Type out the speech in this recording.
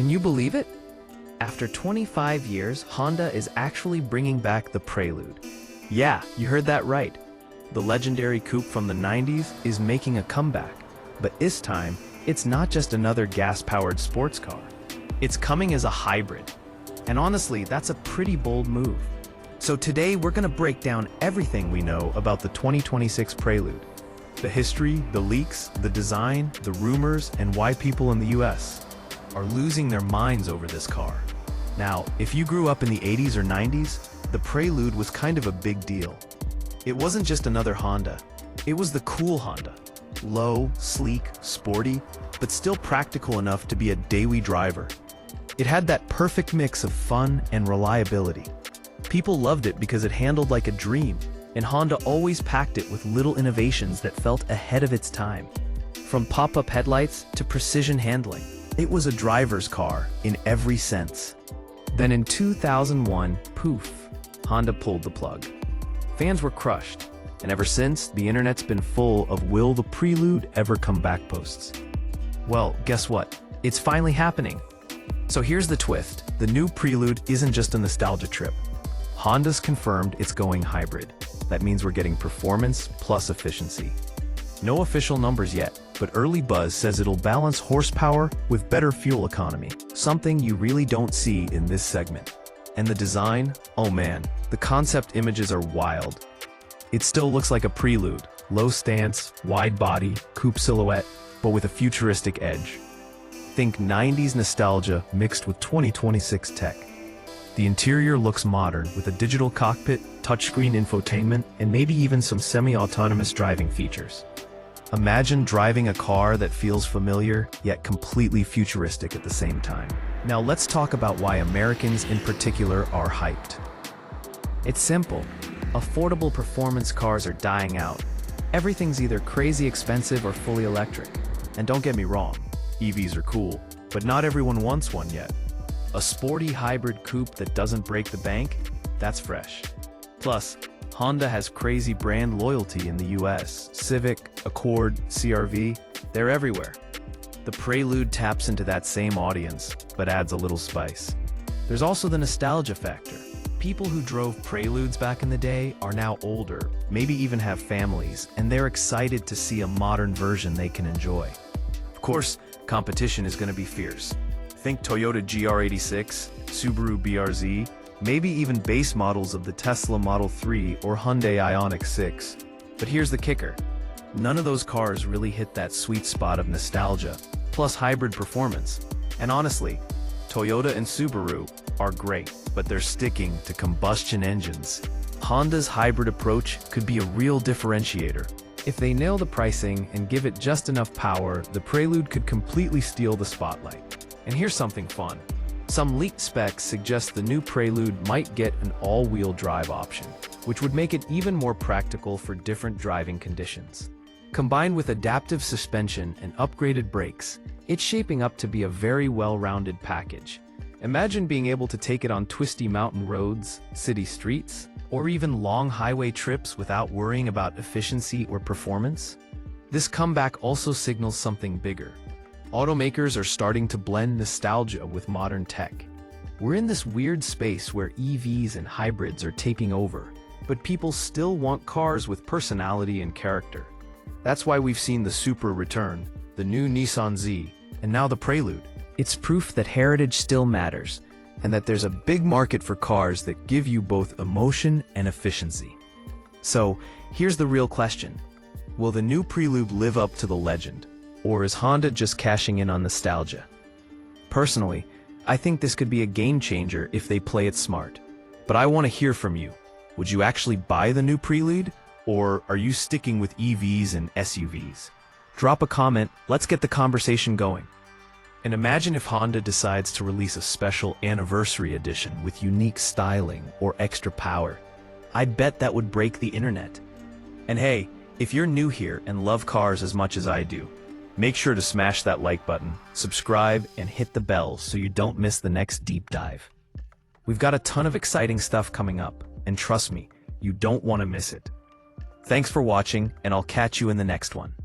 Can you believe it? After 25 years, Honda is actually bringing back the Prelude. Yeah, you heard that right. The legendary coupe from the 90s is making a comeback. But this time, it's not just another gas-powered sports car. It's coming as a hybrid. And honestly, that's a pretty bold move. So today, we're gonna break down everything we know about the 2026 Prelude. The history, the leaks, the design, the rumors, and why people in the US are losing their minds over this car. Now, if you grew up in the 80s or 90s, the Prelude was kind of a big deal. It wasn't just another Honda. It was the cool Honda. Low, sleek, sporty, but still practical enough to be a daily driver. It had that perfect mix of fun and reliability. People loved it because it handled like a dream, and Honda always packed it with little innovations that felt ahead of its time. From pop-up headlights to precision handling, it was a driver's car in every sense. Then in 2001, poof, Honda pulled the plug. Fans were crushed, and ever since, the internet's been full of "will the Prelude ever come back" posts. Well, guess what? It's finally happening. So here's the twist. The new Prelude isn't just a nostalgia trip. Honda's confirmed it's going hybrid. That means we're getting performance plus efficiency. No official numbers yet, but early buzz says it'll balance horsepower with better fuel economy, something you really don't see in this segment. And the design? Oh man, the concept images are wild. It still looks like a Prelude, low stance, wide body, coupe silhouette, but with a futuristic edge. Think 90s nostalgia mixed with 2026 tech. The interior looks modern with a digital cockpit, touchscreen infotainment, and maybe even some semi-autonomous driving features. Imagine driving a car that feels familiar, yet completely futuristic at the same time. Now let's talk about why Americans in particular are hyped. It's simple. Affordable performance cars are dying out. Everything's either crazy expensive or fully electric. And don't get me wrong, EVs are cool, but not everyone wants one yet. A sporty hybrid coupe that doesn't break the bank? That's fresh. Plus, Honda has crazy brand loyalty in the US. Civic, Accord, CR-V, they're everywhere. The Prelude taps into that same audience, but adds a little spice. There's also the nostalgia factor. People who drove Preludes back in the day are now older, maybe even have families, and they're excited to see a modern version they can enjoy. Of course, competition is going to be fierce. Think Toyota GR86, Subaru BRZ, maybe even base models of the Tesla Model 3 or Hyundai Ioniq 6. But here's the kicker. None of those cars really hit that sweet spot of nostalgia, plus hybrid performance. And honestly, Toyota and Subaru are great, but they're sticking to combustion engines. Honda's hybrid approach could be a real differentiator. If they nail the pricing and give it just enough power, the Prelude could completely steal the spotlight. And here's something fun. Some leaked specs suggest the new Prelude might get an all-wheel drive option, which would make it even more practical for different driving conditions. Combined with adaptive suspension and upgraded brakes, it's shaping up to be a very well-rounded package. Imagine being able to take it on twisty mountain roads, city streets, or even long highway trips without worrying about efficiency or performance. This comeback also signals something bigger. Automakers are starting to blend nostalgia with modern tech. We're in this weird space where EVs and hybrids are taking over, but people still want cars with personality and character. That's why we've seen the Supra return, the new Nissan Z, and now the Prelude. It's proof that heritage still matters, and that there's a big market for cars that give you both emotion and efficiency. So, here's the real question. Will the new Prelude live up to the legend? Or is Honda just cashing in on nostalgia? Personally, I think this could be a game changer if they play it smart. But I want to hear from you. Would you actually buy the new Prelude? Or are you sticking with EVs and SUVs? Drop a comment, let's get the conversation going. And imagine if Honda decides to release a special anniversary edition with unique styling or extra power. I bet that would break the internet. And hey, if you're new here and love cars as much as I do, make sure to smash that like button, subscribe, and hit the bell so you don't miss the next deep dive. We've got a ton of exciting stuff coming up, and trust me, you don't want to miss it. Thanks for watching, and I'll catch you in the next one.